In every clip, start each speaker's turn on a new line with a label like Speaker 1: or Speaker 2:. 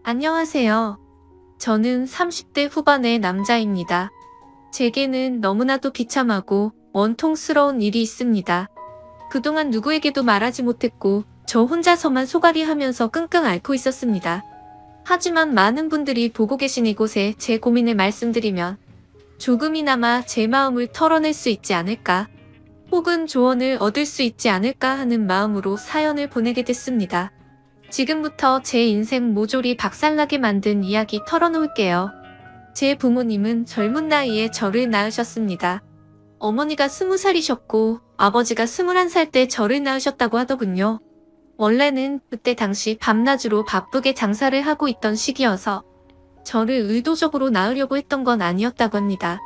Speaker 1: 안녕하세요. 저는 30대 후반의 남자입니다. 제게는 너무나도 비참하고 원통스러운 일이 있습니다. 그동안 누구에게도 말하지 못했고 저 혼자서만 소갈이 하면서 끙끙 앓고 있었습니다. 하지만 많은 분들이 보고 계신 이곳에 제 고민을 말씀드리면 조금이나마 제 마음을 털어낼 수 있지 않을까, 혹은 조언을 얻을 수 있지 않을까 하는 마음으로 사연을 보내게 됐습니다. 지금부터 제 인생 모조리 박살나게 만든 이야기 털어놓을게요. 제 부모님은 젊은 나이에 저를 낳으셨습니다. 어머니가 20살이셨고 아버지가 21살 때 저를 낳으셨다고 하더군요. 원래는 그때 당시 밤낮으로 바쁘게 장사를 하고 있던 시기여서 저를 의도적으로 낳으려고 했던 건 아니었다고 합니다.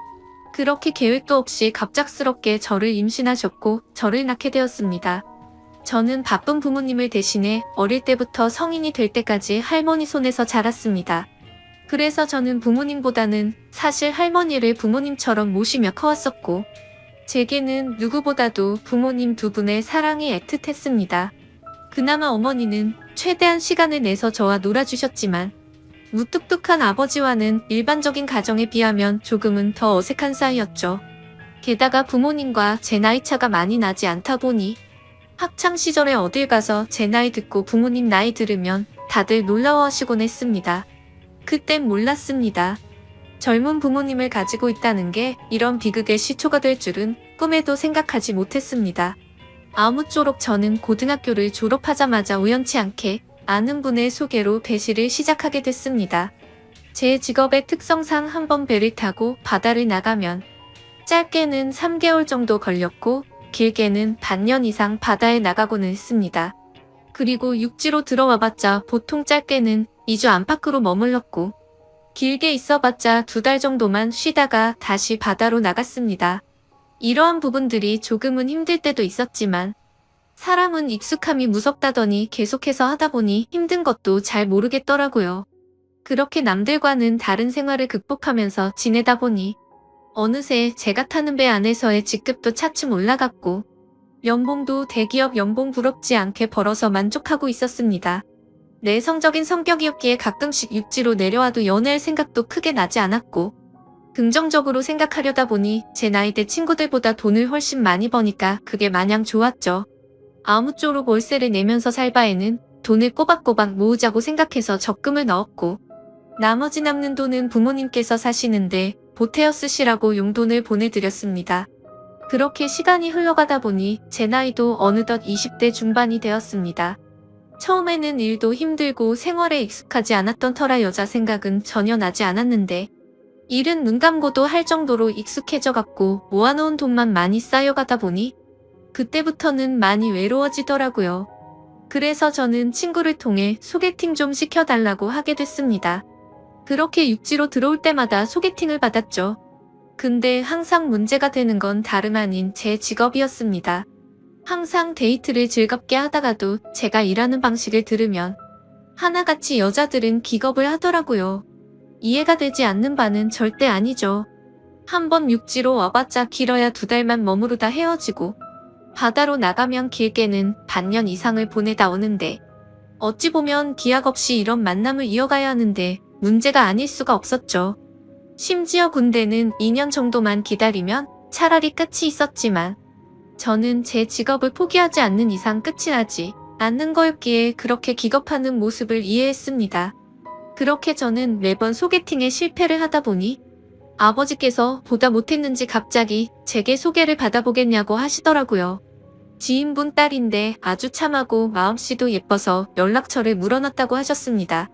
Speaker 1: 그렇게 계획도 없이 갑작스럽게 저를 임신하셨고 저를 낳게 되었습니다. 저는 바쁜 부모님을 대신해 어릴 때부터 성인이 될 때까지 할머니 손에서 자랐습니다. 그래서 저는 부모님보다는 사실 할머니를 부모님처럼 모시며 커왔었고, 제게는 누구보다도 부모님 두 분의 사랑이 애틋했습니다. 그나마 어머니는 최대한 시간을 내서 저와 놀아주셨지만, 무뚝뚝한 아버지와는 일반적인 가정에 비하면 조금은 더 어색한 사이였죠. 게다가 부모님과 제 나이차가 많이 나지 않다 보니 학창 시절에 어딜 가서 제 나이 듣고 부모님 나이 들으면 다들 놀라워하시곤 했습니다. 그땐 몰랐습니다. 젊은 부모님을 가지고 있다는 게 이런 비극의 시초가 될 줄은 꿈에도 생각하지 못했습니다. 아무쪼록 저는 고등학교를 졸업하자마자 우연치 않게 아는 분의 소개로 배시를 시작하게 됐습니다. 제 직업의 특성상 한번 배를 타고 바다를 나가면 짧게는 3개월 정도 걸렸고 길게는 반년 이상 바다에 나가고는 했습니다. 그리고 육지로 들어와봤자 보통 짧게는 2주 안팎으로 머물렀고 길게 있어봤자 2달 정도만 쉬다가 다시 바다로 나갔습니다. 이러한 부분들이 조금은 힘들 때도 있었지만 사람은 익숙함이 무섭다더니 계속해서 하다 보니 힘든 것도 잘 모르겠더라고요. 그렇게 남들과는 다른 생활을 극복하면서 지내다 보니 어느새 제가 타는 배 안에서의 직급도 차츰 올라갔고 연봉도 대기업 연봉 부럽지 않게 벌어서 만족하고 있었습니다. 내성적인 성격이었기에 가끔씩 육지로 내려와도 연애할 생각도 크게 나지 않았고 긍정적으로 생각하려다 보니 제 나이대 친구들보다 돈을 훨씬 많이 버니까 그게 마냥 좋았죠. 아무쪼록 월세를 내면서 살 바에는 돈을 꼬박꼬박 모으자고 생각해서 적금을 넣었고 나머지 남는 돈은 부모님께서 사시는데 보태어 쓰시라고 용돈을 보내드렸습니다. 그렇게 시간이 흘러가다 보니 제 나이도 어느덧 20대 중반이 되었습니다. 처음에는 일도 힘들고 생활에 익숙하지 않았던 터라 여자 생각은 전혀 나지 않았는데 일은 눈 감고도 할 정도로 익숙해져갖고 모아놓은 돈만 많이 쌓여가다 보니 그때부터는 많이 외로워지더라고요. 그래서 저는 친구를 통해 소개팅 좀 시켜달라고 하게 됐습니다. 그렇게 육지로 들어올 때마다 소개팅을 받았죠. 근데 항상 문제가 되는 건 다름 아닌 제 직업이었습니다. 항상 데이트를 즐겁게 하다가도 제가 일하는 방식을 들으면 하나같이 여자들은 기겁을 하더라고요. 이해가 되지 않는 바는 절대 아니죠. 한번 육지로 와봤자 길어야 2달만 머무르다 헤어지고 바다로 나가면 길게는 반년 이상을 보내다 오는데 어찌 보면 기약 없이 이런 만남을 이어가야 하는데 문제가 아닐 수가 없었죠. 심지어 군대는 2년 정도만 기다리면 차라리 끝이 있었지만 저는 제 직업을 포기하지 않는 이상 끝이 나지 않는 거였기에 그렇게 기겁하는 모습을 이해했습니다. 그렇게 저는 매번 소개팅에 실패를 하다 보니 아버지께서 보다 못했는지 갑자기 제게 소개를 받아보겠냐고 하시더라고요. 지인분 딸인데 아주 참하고 마음씨도 예뻐서 연락처를 물어놨다고 하셨습니다.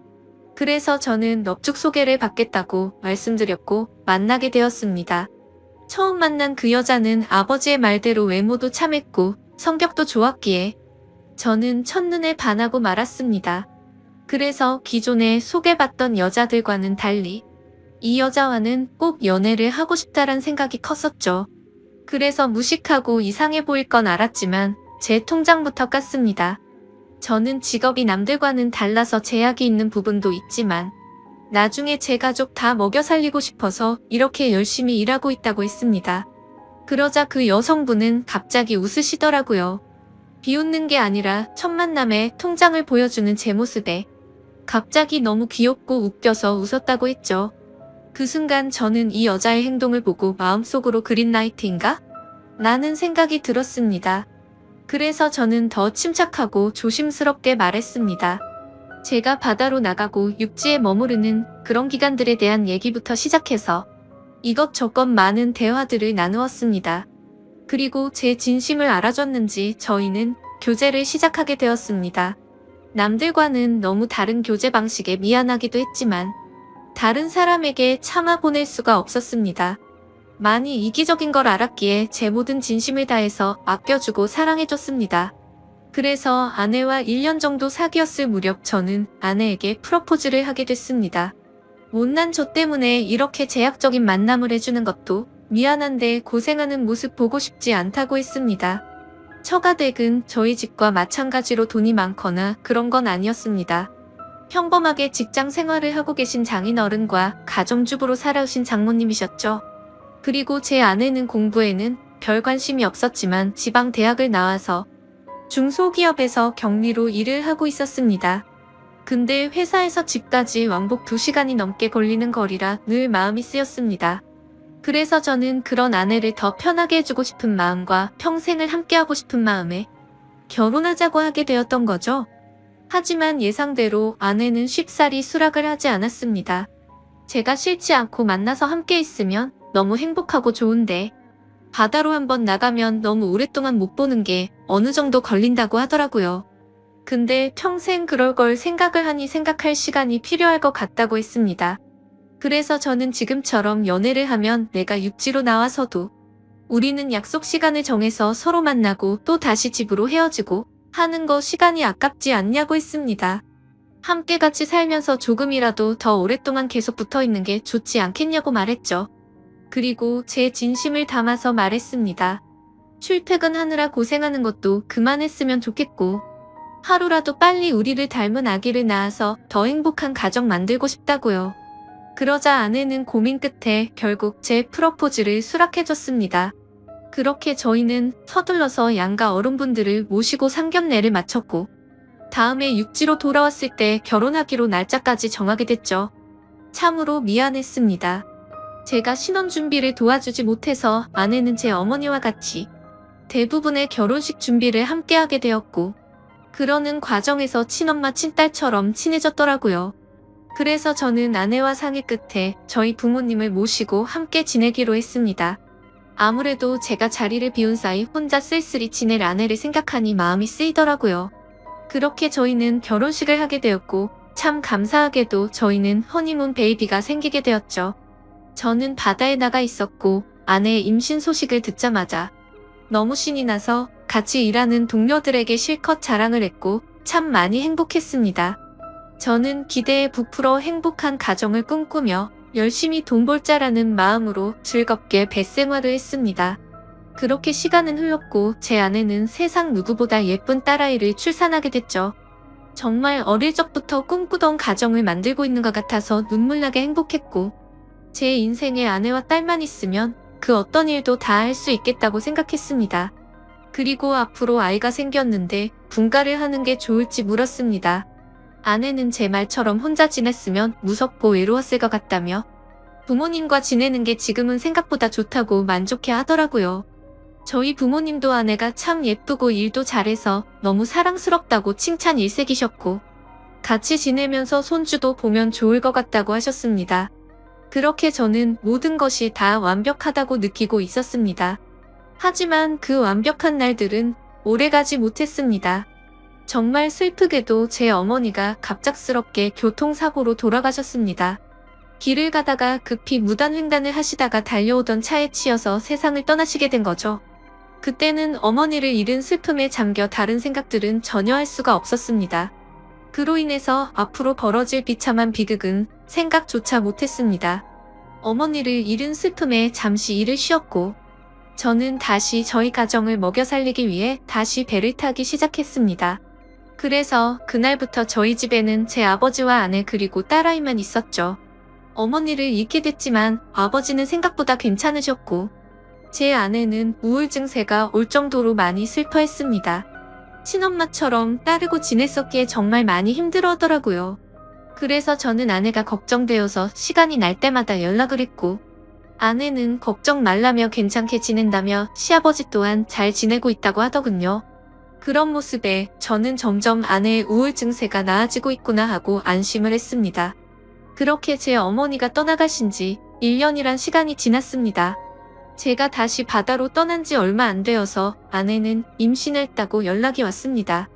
Speaker 1: 그래서 저는 넙죽 소개를 받겠다고 말씀드렸고 만나게 되었습니다. 처음 만난 그 여자는 아버지의 말대로 외모도 참했고 성격도 좋았기에 저는 첫눈에 반하고 말았습니다. 그래서 기존에 소개받던 여자들과는 달리 이 여자와는 꼭 연애를 하고 싶다란 생각이 컸었죠. 그래서 무식하고 이상해 보일 건 알았지만 제 통장부터 깠습니다. 저는 직업이 남들과는 달라서 제약이 있는 부분도 있지만 나중에 제 가족 다 먹여 살리고 싶어서 이렇게 열심히 일하고 있다고 했습니다. 그러자 그 여성분은 갑자기 웃으시더라고요. 비웃는 게 아니라 첫 만남에 통장을 보여주는 제 모습에 갑자기 너무 귀엽고 웃겨서 웃었다고 했죠. 그 순간 저는 이 여자의 행동을 보고 마음속으로 그린라이트인가? 라는 생각이 들었습니다. 그래서 저는 더 침착하고 조심스럽게 말했습니다. 제가 바다로 나가고 육지에 머무르는 그런 기간들에 대한 얘기부터 시작해서 이것저것 많은 대화들을 나누었습니다. 그리고 제 진심을 알아줬는지 저희는 교제를 시작하게 되었습니다. 남들과는 너무 다른 교제 방식에 미안하기도 했지만 다른 사람에게 참아 보낼 수가 없었습니다. 많이 이기적인 걸 알았기에 제 모든 진심을 다해서 아껴주고 사랑해줬습니다. 그래서 아내와 1년 정도 사귀었을 무렵 저는 아내에게 프로포즈를 하게 됐습니다. 못난 저 때문에 이렇게 제약적인 만남을 해주는 것도 미안한데 고생하는 모습 보고 싶지 않다고 했습니다. 처가댁은 저희 집과 마찬가지로 돈이 많거나 그런 건 아니었습니다. 평범하게 직장 생활을 하고 계신 장인어른과 가정주부로 살아오신 장모님이셨죠. 그리고 제 아내는 공부에는 별 관심이 없었지만 지방 대학을 나와서 중소기업에서 격리로 일을 하고 있었습니다. 근데 회사에서 집까지 왕복 2시간이 넘게 걸리는 거리라 늘 마음이 쓰였습니다. 그래서 저는 그런 아내를 더 편하게 해주고 싶은 마음과 평생을 함께하고 싶은 마음에 결혼하자고 하게 되었던 거죠. 하지만 예상대로 아내는 쉽사리 수락을 하지 않았습니다. 제가 싫지 않고 만나서 함께 있으면 너무 행복하고 좋은데 바다로 한번 나가면 너무 오랫동안 못 보는 게 어느 정도 걸린다고 하더라고요. 근데 평생 그럴 걸 생각을 하니 생각할 시간이 필요할 것 같다고 했습니다. 그래서 저는 지금처럼 연애를 하면 내가 육지로 나와서도 우리는 약속 시간을 정해서 서로 만나고 또 다시 집으로 헤어지고 하는 거 시간이 아깝지 않냐고 했습니다. 함께 같이 살면서 조금이라도 더 오랫동안 계속 붙어 있는 게 좋지 않겠냐고 말했죠. 그리고 제 진심을 담아서 말했습니다. 출퇴근하느라 고생하는 것도 그만했으면 좋겠고 하루라도 빨리 우리를 닮은 아기를 낳아서 더 행복한 가정 만들고 싶다고요. 그러자 아내는 고민 끝에 결국 제 프로포즈를 수락해줬습니다. 그렇게 저희는 서둘러서 양가 어른분들을 모시고 상견례를 마쳤고 다음에 육지로 돌아왔을 때 결혼하기로 날짜까지 정하게 됐죠. 참으로 미안했습니다. 제가 신혼 준비를 도와주지 못해서 아내는 제 어머니와 같이 대부분의 결혼식 준비를 함께하게 되었고 그러는 과정에서 친엄마 친딸처럼 친해졌더라고요. 그래서 저는 아내와 상의 끝에 저희 부모님을 모시고 함께 지내기로 했습니다. 아무래도 제가 자리를 비운 사이 혼자 쓸쓸히 지낼 아내를 생각하니 마음이 쓰이더라고요. 그렇게 저희는 결혼식을 하게 되었고 참 감사하게도 저희는 허니문 베이비가 생기게 되었죠. 저는 바다에 나가 있었고 아내의 임신 소식을 듣자마자 너무 신이 나서 같이 일하는 동료들에게 실컷 자랑을 했고 참 많이 행복했습니다. 저는 기대에 부풀어 행복한 가정을 꿈꾸며 열심히 돈 벌자라는 마음으로 즐겁게 뱃생활을 했습니다. 그렇게 시간은 흘렀고 제 아내는 세상 누구보다 예쁜 딸아이를 출산하게 됐죠. 정말 어릴 적부터 꿈꾸던 가정을 만들고 있는 것 같아서 눈물나게 행복했고 제 인생에 아내와 딸만 있으면 그 어떤 일도 다 할 수 있겠다고 생각했습니다. 그리고 앞으로 아이가 생겼는데 분가를 하는 게 좋을지 물었습니다. 아내는 제 말처럼 혼자 지냈으면 무섭고 외로웠을 것 같다며 부모님과 지내는 게 지금은 생각보다 좋다고 만족해 하더라고요. 저희 부모님도 아내가 참 예쁘고 일도 잘해서 너무 사랑스럽다고 칭찬 일색이셨고 같이 지내면서 손주도 보면 좋을 것 같다고 하셨습니다. 그렇게 저는 모든 것이 다 완벽하다고 느끼고 있었습니다. 하지만 그 완벽한 날들은 오래가지 못했습니다. 정말 슬프게도 제 어머니가 갑작스럽게 교통사고로 돌아가셨습니다. 길을 가다가 급히 무단횡단을 하시다가 달려오던 차에 치여서 세상을 떠나시게 된 거죠. 그때는 어머니를 잃은 슬픔에 잠겨 다른 생각들은 전혀 할 수가 없었습니다. 그로 인해서 앞으로 벌어질 비참한 비극은 생각조차 못했습니다. 어머니를 잃은 슬픔에 잠시 일을 쉬었고 저는 다시 저희 가정을 먹여 살리기 위해 다시 배를 타기 시작했습니다. 그래서 그날부터 저희 집에는 제 아버지와 아내 그리고 딸아이만 있었죠. 어머니를 잃게 됐지만 아버지는 생각보다 괜찮으셨고 제 아내는 우울증세가 올 정도로 많이 슬퍼했습니다. 친엄마처럼 따르고 지냈었기에 정말 많이 힘들어하더라고요. 그래서 저는 아내가 걱정되어서 시간이 날 때마다 연락을 했고, 아내는 걱정 말라며 괜찮게 지낸다며 시아버지 또한 잘 지내고 있다고 하더군요. 그런 모습에 저는 점점 아내의 우울 증세가 나아지고 있구나 하고 안심을 했습니다. 그렇게 제 어머니가 떠나가신 지 1년이란 시간이 지났습니다. 제가 다시 바다로 떠난 지 얼마 안 되어서 아내는 임신을 했다고 연락이 왔습니다.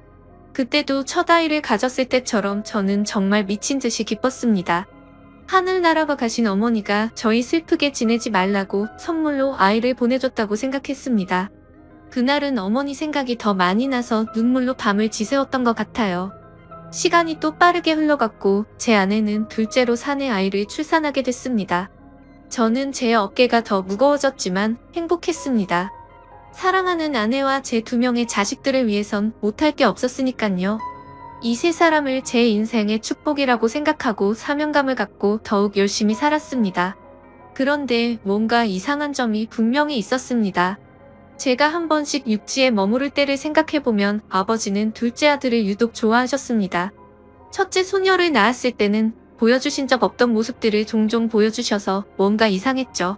Speaker 1: 그때도 첫 아이를 가졌을 때처럼 저는 정말 미친 듯이 기뻤습니다. 하늘 날아가 가신 어머니가 저희 슬프게 지내지 말라고 선물로 아이를 보내줬다고 생각했습니다. 그날은 어머니 생각이 더 많이 나서 눈물로 밤을 지새웠던 것 같아요. 시간이 또 빠르게 흘러갔고 제 아내는 둘째로 사내 아이를 출산하게 됐습니다. 저는 제 어깨가 더 무거워졌지만 행복했습니다. 사랑하는 아내와 제 2명의 자식들을 위해선 못할 게 없었으니깐요. 이 세 사람을 제 인생의 축복이라고 생각하고 사명감을 갖고 더욱 열심히 살았습니다. 그런데 뭔가 이상한 점이 분명히 있었습니다. 제가 한 번씩 육지에 머무를 때를 생각해보면 아버지는 둘째 아들을 유독 좋아하셨습니다. 첫째 소녀를 낳았을 때는 보여주신 적 없던 모습들을 종종 보여주셔서 뭔가 이상했죠.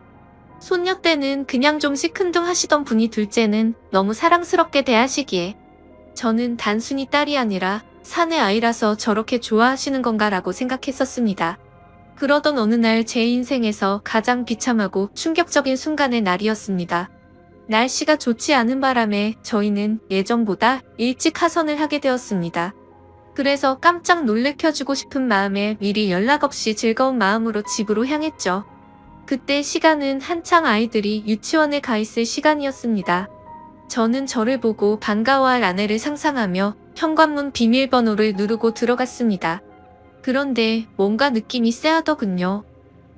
Speaker 1: 손녀 때는 그냥 좀 시큰둥하시던 분이 둘째는 너무 사랑스럽게 대하시기에 저는 단순히 딸이 아니라 사내 아이라서 저렇게 좋아하시는 건가라고 생각했었습니다. 그러던 어느 날 제 인생에서 가장 비참하고 충격적인 순간의 날이었습니다. 날씨가 좋지 않은 바람에 저희는 예정보다 일찍 하선을 하게 되었습니다. 그래서 깜짝 놀래켜주고 싶은 마음에 미리 연락 없이 즐거운 마음으로 집으로 향했죠. 그때 시간은 한창 아이들이 유치원에 가 있을 시간이었습니다. 저는 저를 보고 반가워할 아내를 상상하며 현관문 비밀번호를 누르고 들어갔습니다. 그런데 뭔가 느낌이 쎄하더군요.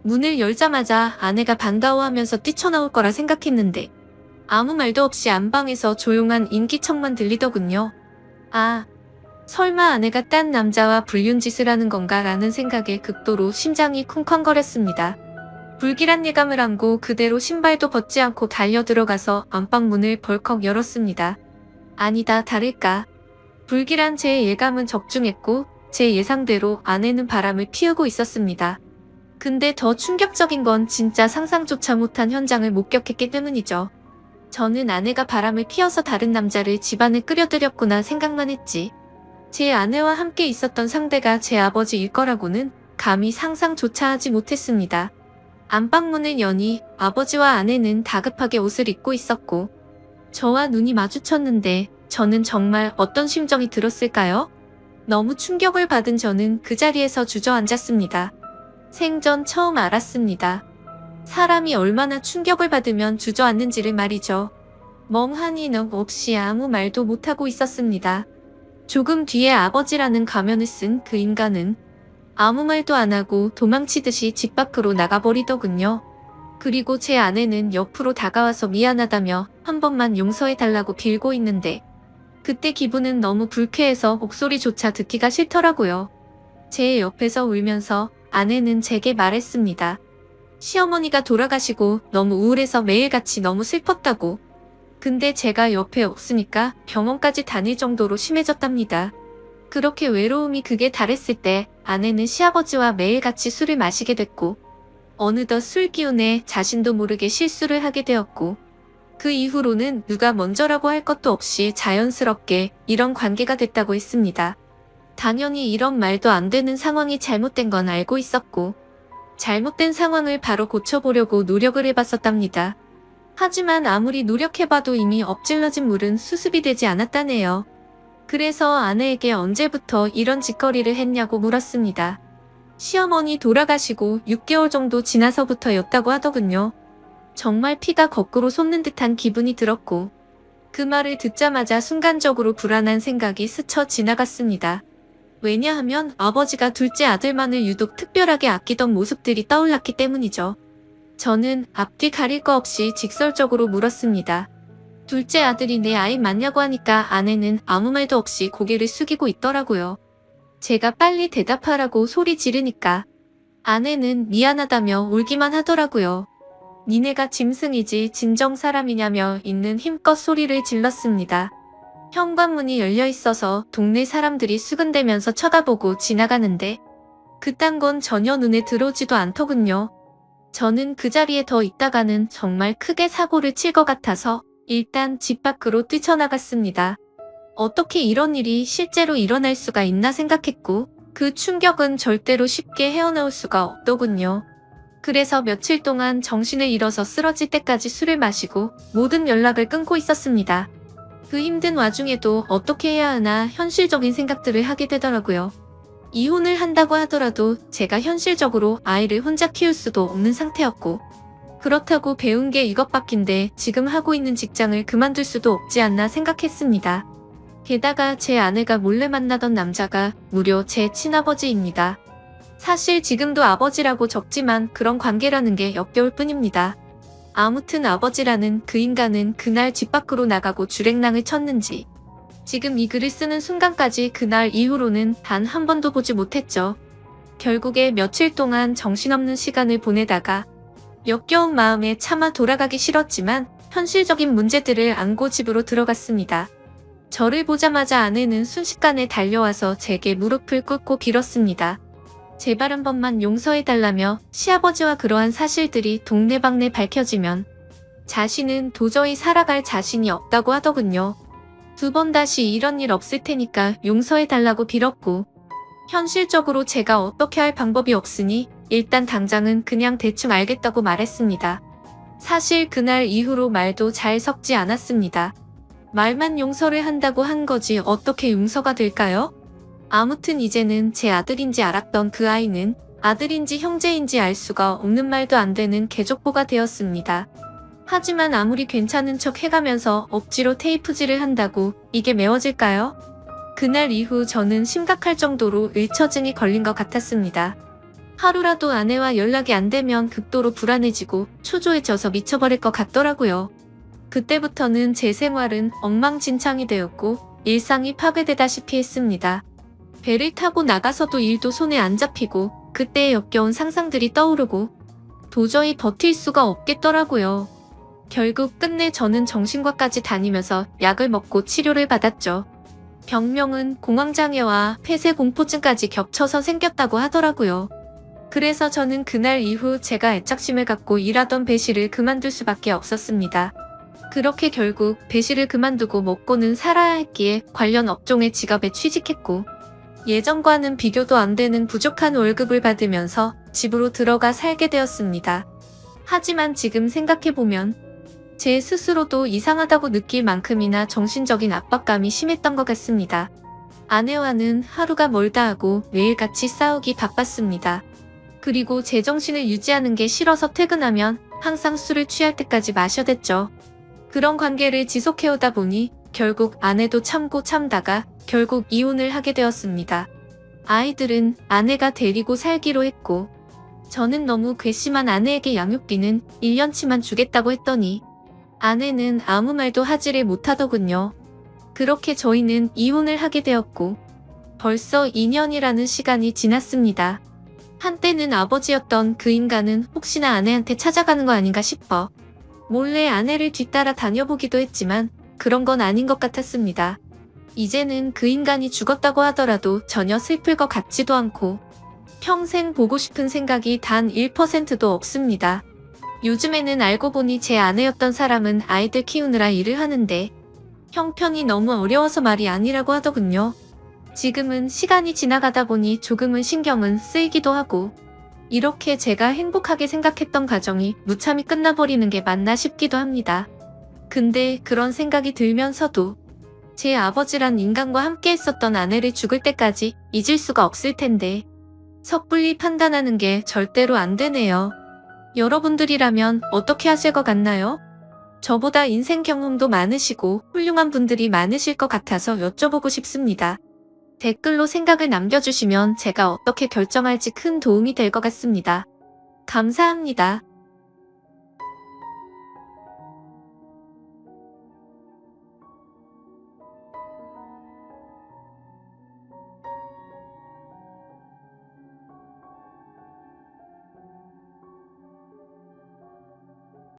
Speaker 1: 문을 열자마자 아내가 반가워하면서 뛰쳐나올 거라 생각했는데 아무 말도 없이 안방에서 조용한 인기척만 들리더군요. 아, 설마 아내가 딴 남자와 불륜짓을 하는 건가 라는 생각에 극도로 심장이 쿵쾅거렸습니다. 불길한 예감을 안고 그대로 신발도 벗지 않고 달려 들어가서 안방문을 벌컥 열었습니다. 아니다 다를까. 불길한 제 예감은 적중했고 제 예상대로 아내는 바람을 피우고 있었습니다. 근데 더 충격적인 건 진짜 상상조차 못한 현장을 목격했기 때문이죠. 저는 아내가 바람을 피워서 다른 남자를 집안에 끌어들였구나 생각만 했지. 제 아내와 함께 있었던 상대가 제 아버지일 거라고는 감히 상상조차 하지 못했습니다. 안방문을 여니 아버지와 아내는 다급하게 옷을 입고 있었고 저와 눈이 마주쳤는데 저는 정말 어떤 심정이 들었을까요? 너무 충격을 받은 저는 그 자리에서 주저앉았습니다. 생전 처음 알았습니다. 사람이 얼마나 충격을 받으면 주저앉는지를 말이죠. 멍하니 넋 없이 아무 말도 못하고 있었습니다. 조금 뒤에 아버지라는 가면을 쓴 그 인간은 아무 말도 안 하고 도망치듯이 집 밖으로 나가버리더군요. 그리고 제 아내는 옆으로 다가와서 미안하다며 한 번만 용서해달라고 빌고 있는데 그때 기분은 너무 불쾌해서 목소리조차 듣기가 싫더라고요. 제 옆에서 울면서 아내는 제게 말했습니다. 시어머니가 돌아가시고 너무 우울해서 매일같이 너무 슬펐다고. 근데 제가 옆에 없으니까 병원까지 다닐 정도로 심해졌답니다. 그렇게 외로움이 극에 달했을 때 아내는 시아버지와 매일같이 술을 마시게 됐고 어느덧 술 기운에 자신도 모르게 실수를 하게 되었고 그 이후로는 누가 먼저라고 할 것도 없이 자연스럽게 이런 관계가 됐다고 했습니다. 당연히 이런 말도 안 되는 상황이 잘못된 건 알고 있었고 잘못된 상황을 바로 고쳐보려고 노력을 해봤었답니다. 하지만 아무리 노력해봐도 이미 엎질러진 물은 수습이 되지 않았다네요. 그래서 아내에게 언제부터 이런 짓거리를 했냐고 물었습니다. 시어머니 돌아가시고 6개월 정도 지나서부터였다고 하더군요. 정말 피가 거꾸로 솟는 듯한 기분이 들었고 그 말을 듣자마자 순간적으로 불안한 생각이 스쳐 지나갔습니다. 왜냐하면 아버지가 둘째 아들만을 유독 특별하게 아끼던 모습들이 떠올랐기 때문이죠. 저는 앞뒤 가릴 거 없이 직설적으로 물었습니다. 둘째 아들이 내 아이 맞냐고 하니까 아내는 아무 말도 없이 고개를 숙이고 있더라고요. 제가 빨리 대답하라고 소리 지르니까 아내는 미안하다며 울기만 하더라고요. 니네가 짐승이지 진정 사람이냐며 있는 힘껏 소리를 질렀습니다. 현관문이 열려 있어서 동네 사람들이 수근대면서 쳐다보고 지나가는데 그딴 건 전혀 눈에 들어오지도 않더군요. 저는 그 자리에 더 있다가는 정말 크게 사고를 칠 것 같아서 일단 집 밖으로 뛰쳐나갔습니다. 어떻게 이런 일이 실제로 일어날 수가 있나 생각했고 그 충격은 절대로 쉽게 헤어나올 수가 없더군요. 그래서 며칠 동안 정신을 잃어서 쓰러질 때까지 술을 마시고 모든 연락을 끊고 있었습니다. 그 힘든 와중에도 어떻게 해야 하나 현실적인 생각들을 하게 되더라고요. 이혼을 한다고 하더라도 제가 현실적으로 아이를 혼자 키울 수도 없는 상태였고 그렇다고 배운 게 이것밖인데 지금 하고 있는 직장을 그만둘 수도 없지 않나 생각했습니다. 게다가 제 아내가 몰래 만나던 남자가 무려 제 친아버지입니다. 사실 지금도 아버지라고 적지만 그런 관계라는 게 역겨울 뿐입니다. 아무튼 아버지라는 그 인간은 그날 집 밖으로 나가고 주랭랑을 쳤는지 지금 이 글을 쓰는 순간까지 그날 이후로는 단 한 번도 보지 못했죠. 결국에 며칠 동안 정신없는 시간을 보내다가 역겨운 마음에 차마 돌아가기 싫었지만 현실적인 문제들을 안고 집으로 들어갔습니다. 저를 보자마자 아내는 순식간에 달려와서 제게 무릎을 꿇고 빌었습니다. 제발 한 번만 용서해달라며 시아버지와 그러한 사실들이 동네방네 밝혀지면 자신은 도저히 살아갈 자신이 없다고 하더군요. 2번 다시 이런 일 없을 테니까 용서해달라고 빌었고 현실적으로 제가 어떻게 할 방법이 없으니 일단 당장은 그냥 대충 알겠다고 말했습니다. 사실 그날 이후로 말도 잘 섞지 않았습니다. 말만 용서를 한다고 한 거지 어떻게 용서가 될까요? 아무튼 이제는 제 아들인지 알았던 그 아이는 아들인지 형제인지 알 수가 없는 말도 안 되는 개족보가 되었습니다. 하지만 아무리 괜찮은 척 해가면서 억지로 테이프질을 한다고 이게 메워질까요? 그날 이후 저는 심각할 정도로 의처증이 걸린 것 같았습니다. 하루라도 아내와 연락이 안 되면 극도로 불안해지고 초조해져서 미쳐버릴 것 같더라고요. 그때부터는 제 생활은 엉망진창이 되었고 일상이 파괴되다시피 했습니다. 배를 타고 나가서도 일도 손에 안 잡히고 그때의 역겨운 상상들이 떠오르고 도저히 버틸 수가 없겠더라고요. 결국 끝내 저는 정신과까지 다니면서 약을 먹고 치료를 받았죠. 병명은 공황장애와 폐쇄공포증까지 겹쳐서 생겼다고 하더라고요. 그래서 저는 그날 이후 제가 애착심을 갖고 일하던 배실을 그만둘 수밖에 없었습니다. 그렇게 결국 배실을 그만두고 먹고는 살아야 했기에 관련 업종의 직업에 취직했고 예전과는 비교도 안 되는 부족한 월급을 받으면서 집으로 들어가 살게 되었습니다. 하지만 지금 생각해보면 제 스스로도 이상하다고 느낄 만큼이나 정신적인 압박감이 심했던 것 같습니다. 아내와는 하루가 멀다 하고 매일같이 싸우기 바빴습니다. 그리고 제정신을 유지하는 게 싫어서 퇴근하면 항상 술을 취할 때까지 마셔댔죠. 그런 관계를 지속해오다 보니 결국 아내도 참고 참다가 결국 이혼을 하게 되었습니다. 아이들은 아내가 데리고 살기로 했고 저는 너무 괘씸한 아내에게 양육비는 1년치만 주겠다고 했더니 아내는 아무 말도 하지를 못하더군요. 그렇게 저희는 이혼을 하게 되었고 벌써 2년이라는 시간이 지났습니다. 한때는 아버지였던 그 인간은 혹시나 아내한테 찾아가는 거 아닌가 싶어 몰래 아내를 뒤따라 다녀보기도 했지만 그런 건 아닌 것 같았습니다. 이제는 그 인간이 죽었다고 하더라도 전혀 슬플 것 같지도 않고 평생 보고 싶은 생각이 단 1%도 없습니다. 요즘에는 알고 보니 제 아내였던 사람은 아이들 키우느라 일을 하는데 형편이 너무 어려워서 말이 아니라고 하더군요. 지금은 시간이 지나가다 보니 조금은 신경은 쓰이기도 하고 이렇게 제가 행복하게 생각했던 가정이 무참히 끝나버리는 게 맞나 싶기도 합니다. 근데 그런 생각이 들면서도 제 아버지란 인간과 함께 했었던 아내를 죽을 때까지 잊을 수가 없을 텐데 섣불리 판단하는 게 절대로 안 되네요. 여러분들이라면 어떻게 하실 것 같나요? 저보다 인생 경험도 많으시고 훌륭한 분들이 많으실 것 같아서 여쭤보고 싶습니다. 댓글로 생각을 남겨주시면 제가 어떻게 결정할지 큰 도움이 될 것 같습니다. 감사합니다.